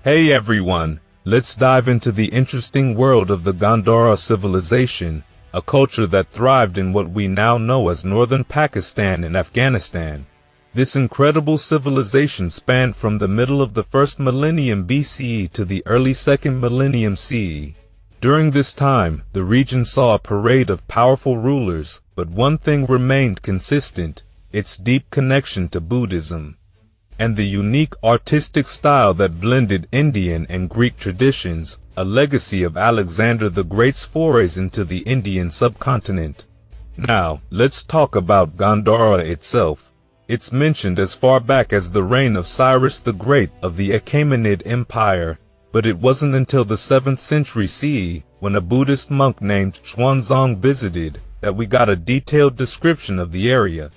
Hey everyone, let's dive into the interesting world of the Gandhara Civilization, a culture that thrived in what we now know as northern Pakistan and Afghanistan. This incredible civilization spanned from the middle of the first millennium BCE to the early second millennium CE. During this time, the region saw a parade of powerful rulers, but one thing remained consistent: its deep connection to Buddhism and the unique artistic style that blended Indian and Greek traditions, a legacy of Alexander the Great's forays into the Indian subcontinent. Now, let's talk about Gandhara itself. It's mentioned as far back as the reign of Cyrus the Great of the Achaemenid Empire, but it wasn't until the 7th century CE, when a Buddhist monk named Xuanzang visited, that we got a detailed description of the area.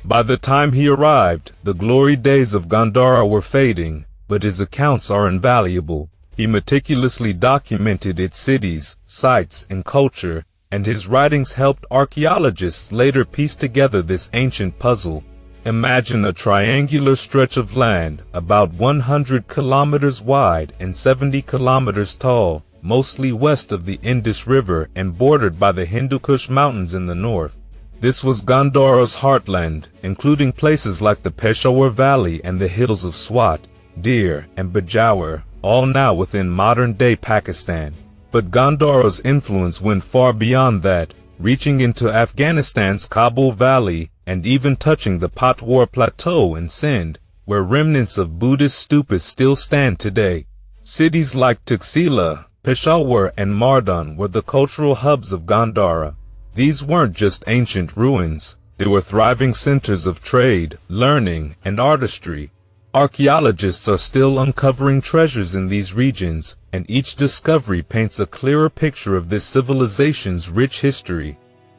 By the time he arrived, the glory days of Gandhara were fading, but his accounts are invaluable. He meticulously documented its cities, sites, and culture, and his writings helped archaeologists later piece together this ancient puzzle. Imagine a triangular stretch of land, about 100 kilometers wide and 70 kilometers tall, mostly west of the Indus River and bordered by the Hindu Kush Mountains in the north. This was Gandhara's heartland, including places like the Peshawar Valley and the hills of Swat, Deer, and Peshawar, all now within modern-day Pakistan. But Gandhara's influence went far beyond that, reaching into Afghanistan's Kabul Valley and even touching the Patwar Plateau in Sindh, where remnants of Buddhist stupas still stand today. Cities like Taxila, Peshawar, and Mauryan were the cultural hubs of Gandhara. These weren't just ancient ruins, they were thriving centers of trade, learning, and artistry. Archaeologists are still uncovering treasures in these regions, and each discovery paints a clearer picture of this civilization's rich history.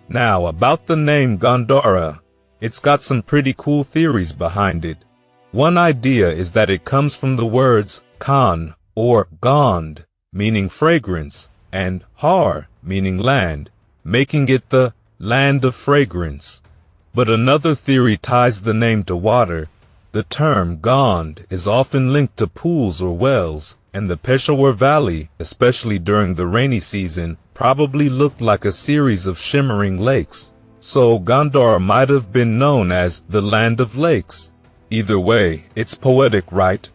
Now, about the name Gandhara, it's got some pretty cool theories behind it. One idea is that it comes from the words Khan, or Gand, meaning fragrance, and Har, meaning land, making it the land of fragrance. But another theory ties the name to water. The term Gand is often linked to pools or wells, and the Peshawar Valley, especially during the rainy season, probably looked like a series of shimmering lakes. So Gandhara might have been known as the land of lakes. Either way, it's poetic, right?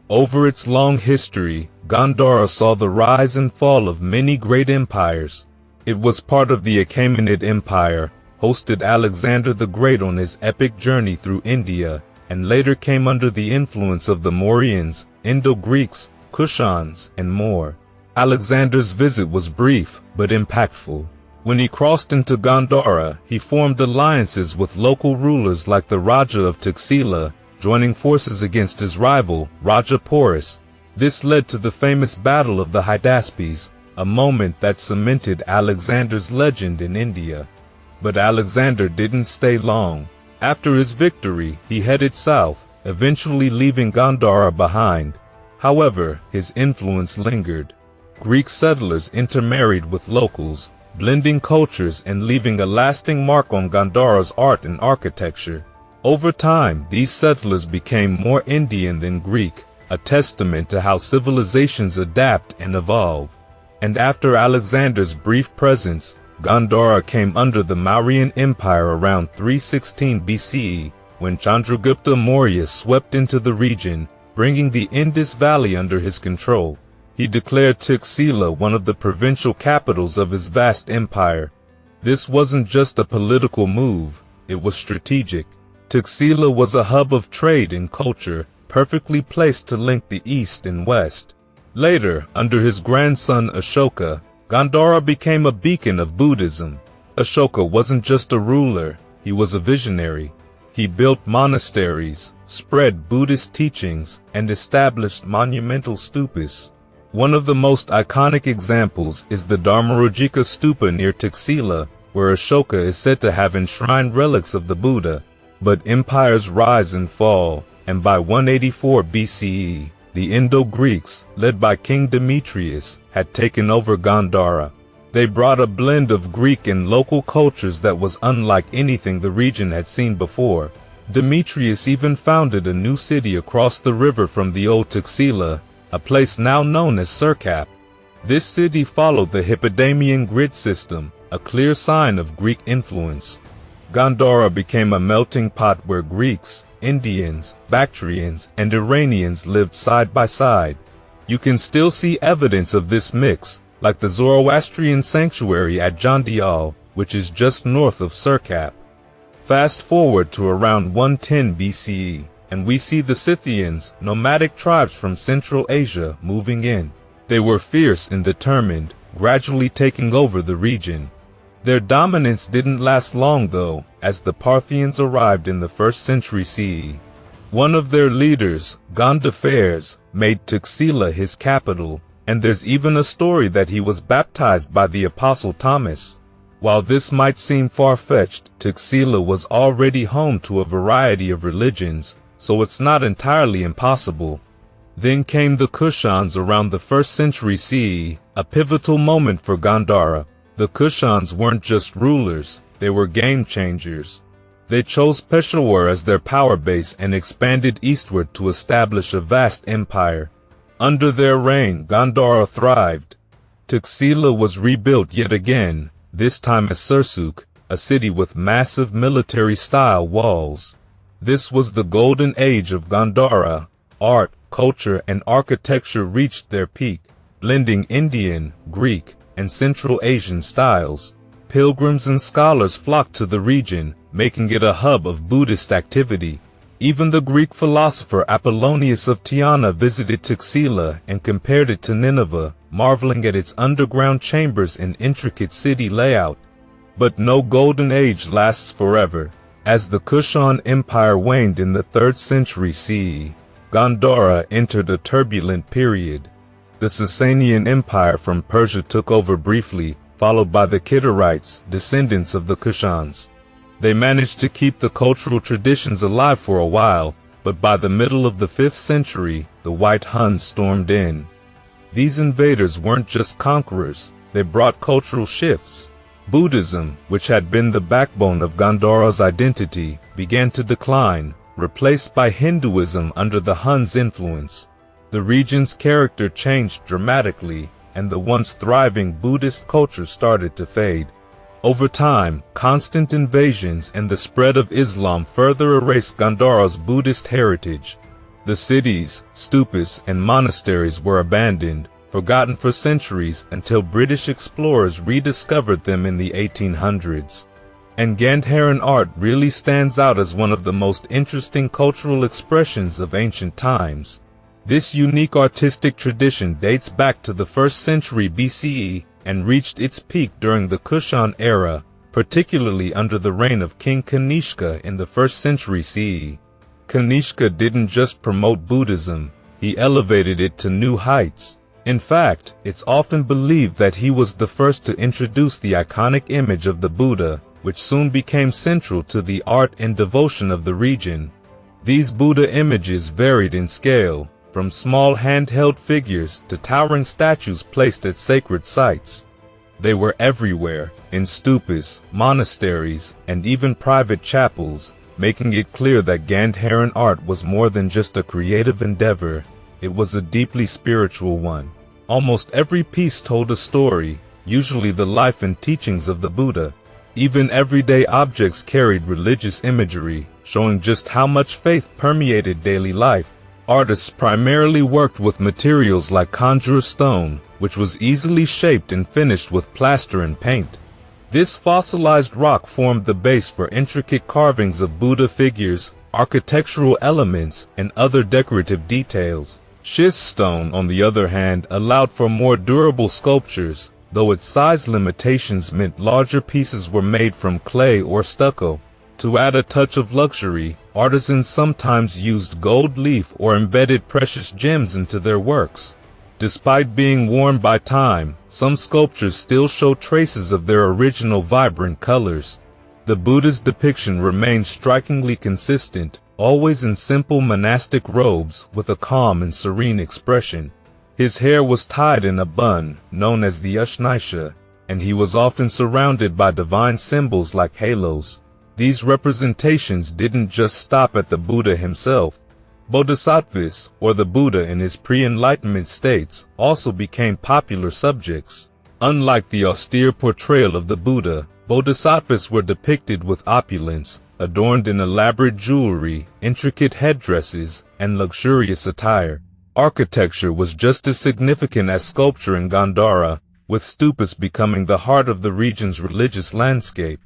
Over its long history, Gandhara saw the rise and fall of many great empires. It was part of the Achaemenid Empire, hosted Alexander the Great on his epic journey through India, and later came under the influence of the Mauryans, Indo-Greeks, Kushans, and more. Alexander's visit was brief, but impactful. When he crossed into Gandhara, he formed alliances with local rulers like the Raja of Taxila, joining forces against his rival, Raja Porus. This led to the famous Battle of the Hydaspes, a moment that cemented Alexander's legend in India. But Alexander didn't stay long. After his victory, he headed south, eventually leaving Gandhara behind. However, his influence lingered. Greek settlers intermarried with locals, blending cultures and leaving a lasting mark on Gandhara's art and architecture. Over time, these settlers became more Indian than Greek, a testament to how civilizations adapt and evolve. And after Alexander's brief presence, Gandhara came under the Mauryan Empire around 316 BCE, when Chandragupta Maurya swept into the region, bringing the Indus Valley under his control. He declared Taxila one of the provincial capitals of his vast empire. This wasn't just a political move, it was strategic. Taxila was a hub of trade and culture, perfectly placed to link the east and west. Later, under his grandson Ashoka, Gandhara became a beacon of Buddhism. Ashoka wasn't just a ruler, he was a visionary. He built monasteries, spread Buddhist teachings, and established monumental stupas. One of the most iconic examples is the Dharmarojika stupa near Taxila, where Ashoka is said to have enshrined relics of the Buddha. But empires rise and fall, and by 184 BCE, the Indo-Greeks, led by King Demetrius, had taken over Gandhara. They brought a blend of Greek and local cultures that was unlike anything the region had seen before. Demetrius even founded a new city across the river from the old Taxila, a place now known as Circa. This city followed the Hippodamian grid system, a clear sign of Greek influence. Gandhara became a melting pot where Greeks, Indians, Bactrians, and Iranians lived side by side. You can still see evidence of this mix, like the Zoroastrian sanctuary at Jandial, which is just north of Circa. Fast forward to around 110 BCE, and we see the Scythians, nomadic tribes from Central Asia, moving in. They were fierce and determined, gradually taking over the region. Their dominance didn't last long though, as the Parthians arrived in the 1st century CE. One of their leaders, Gandhara, made Taxila his capital, and there's even a story that he was baptized by the Apostle Thomas. While this might seem far-fetched, Taxila was already home to a variety of religions, so it's not entirely impossible. Then came the Kushans around the 1st century CE, a pivotal moment for Gandhara. The Kushans weren't just rulers, they were game changers. They chose Peshawar as their power base and expanded eastward to establish a vast empire. Under their reign, Gandhara thrived. Taxila was rebuilt yet again, this time as Sursuk, a city with massive military-style walls. This was the golden age of Gandhara. Art, culture, and architecture reached their peak, blending Indian, Greek, and Central Asian styles. Pilgrims and scholars flocked to the region, making it a hub of Buddhist activity. Even the Greek philosopher Apollonius of Tyana visited Taxila and compared it to Nineveh, marveling at its underground chambers and intricate city layout. But no golden age lasts forever. As the Kushan Empire waned in the 3rd century CE, Gandhara entered a turbulent period. The Scythian Empire from Persia took over briefly, followed by the Kidarites, descendants of the Kushans. They managed to keep the cultural traditions alive for a while, but by the middle of the 5th century, the White Huns stormed in. These invaders weren't just conquerors, they brought cultural shifts. Buddhism, which had been the backbone of Gandhara's identity, began to decline, replaced by Hinduism under the Huns' influence. The region's character changed dramatically, and the once thriving Buddhist culture started to fade. Over time, constant invasions and the spread of Islam further erased Gandhara's Buddhist heritage. The cities, stupas, and monasteries were abandoned, forgotten for centuries until British explorers rediscovered them in the 1800s. And Gandharan art really stands out as one of the most interesting cultural expressions of ancient times. This unique artistic tradition dates back to the 1st century BCE and reached its peak during the Kushan era, particularly under the reign of King Kanishka in the 1st century CE. Kanishka didn't just promote Buddhism, he elevated it to new heights. In fact, it's often believed that he was the first to introduce the iconic image of the Buddha, which soon became central to the art and devotion of the region. These Buddha images varied in scale, from small handheld figures to towering statues placed at sacred sites. They were everywhere, in stupas, monasteries, and even private chapels, making it clear that Gandharan art was more than just a creative endeavor, it was a deeply spiritual one. Almost every piece told a story, usually the life and teachings of the Buddha. Even everyday objects carried religious imagery, showing just how much faith permeated daily life. Artists primarily worked with materials like conjuror stone, which was easily shaped and finished with plaster and paint. This fossilized rock formed the base for intricate carvings of Buddha figures, architectural elements, and other decorative details. Schist stone, on the other hand, allowed for more durable sculptures, though its size limitations meant larger pieces were made from clay or stucco. To add a touch of luxury, artisans sometimes used gold leaf or embedded precious gems into their works. Despite being worn by time, some sculptures still show traces of their original vibrant colors. The Buddha's depiction remained strikingly consistent, always in simple monastic robes with a calm and serene expression. His hair was tied in a bun, known as the Ushnisha, and he was often surrounded by divine symbols like halos. These representations didn't just stop at the Buddha himself. Bodhisattvas, or the Buddha in his pre-enlightenment states, also became popular subjects. Unlike the austere portrayal of the Buddha, bodhisattvas were depicted with opulence, adorned in elaborate jewelry, intricate headdresses, and luxurious attire. Architecture was just as significant as sculpture in Gandhara, with stupas becoming the heart of the region's religious landscape.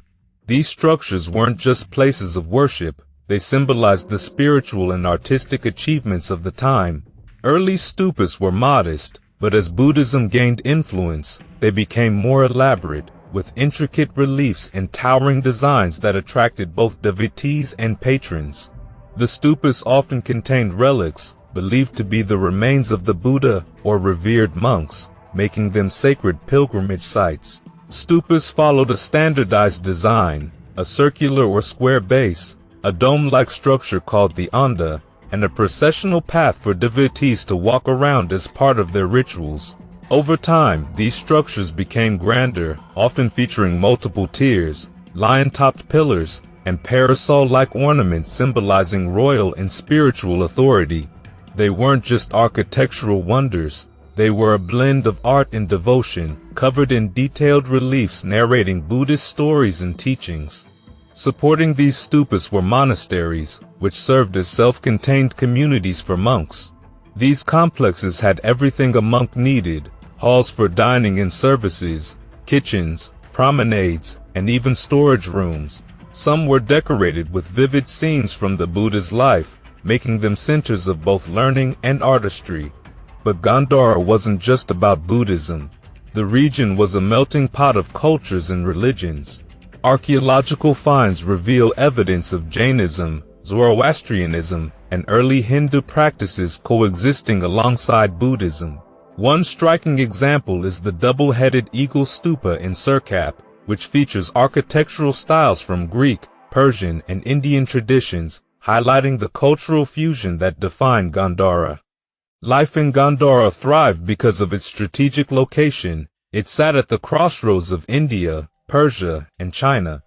These structures weren't just places of worship, they symbolized the spiritual and artistic achievements of the time. Early stupas were modest, but as Buddhism gained influence, they became more elaborate, with intricate reliefs and towering designs that attracted both devotees and patrons. The stupas often contained relics, believed to be the remains of the Buddha or revered monks, making them sacred pilgrimage sites. Stupas followed a standardized design, a circular or square base, a dome-like structure called the anda, and a processional path for devotees to walk around as part of their rituals. Over time, these structures became grander, often featuring multiple tiers, lion-topped pillars, and parasol-like ornaments symbolizing royal and spiritual authority. They weren't just architectural wonders, they were a blend of art and devotion, covered in detailed reliefs narrating Buddhist stories and teachings. Supporting these stupas were monasteries, which served as self-contained communities for monks. These complexes had everything a monk needed: halls for dining and services, kitchens, promenades, and even storage rooms. Some were decorated with vivid scenes from the Buddha's life, making them centers of both learning and artistry. But Gandhara wasn't just about Buddhism. The region was a melting pot of cultures and religions. Archaeological finds reveal evidence of Jainism, Zoroastrianism, and early Hindu practices coexisting alongside Buddhism. One striking example is the double-headed eagle stupa in Circa, which features architectural styles from Greek, Persian, and Indian traditions, highlighting the cultural fusion that defined Gandhara. Life in Gandhara thrived because of its strategic location. It sat at the crossroads of India, Persia, and China.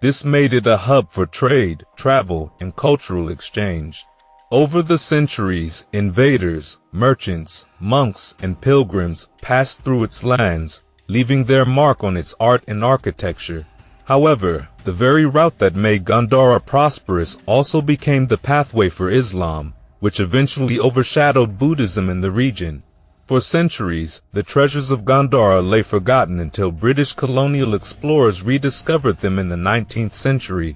This made it a hub for trade, travel, and cultural exchange. Over the centuries, invaders, merchants, monks, and pilgrims passed through its lands, leaving their mark on its art and architecture. However, the very route that made Gandhara prosperous also became the pathway for Islam, which eventually overshadowed Buddhism in the region. For centuries, the treasures of Gandhara lay forgotten until British colonial explorers rediscovered them in the 19th century.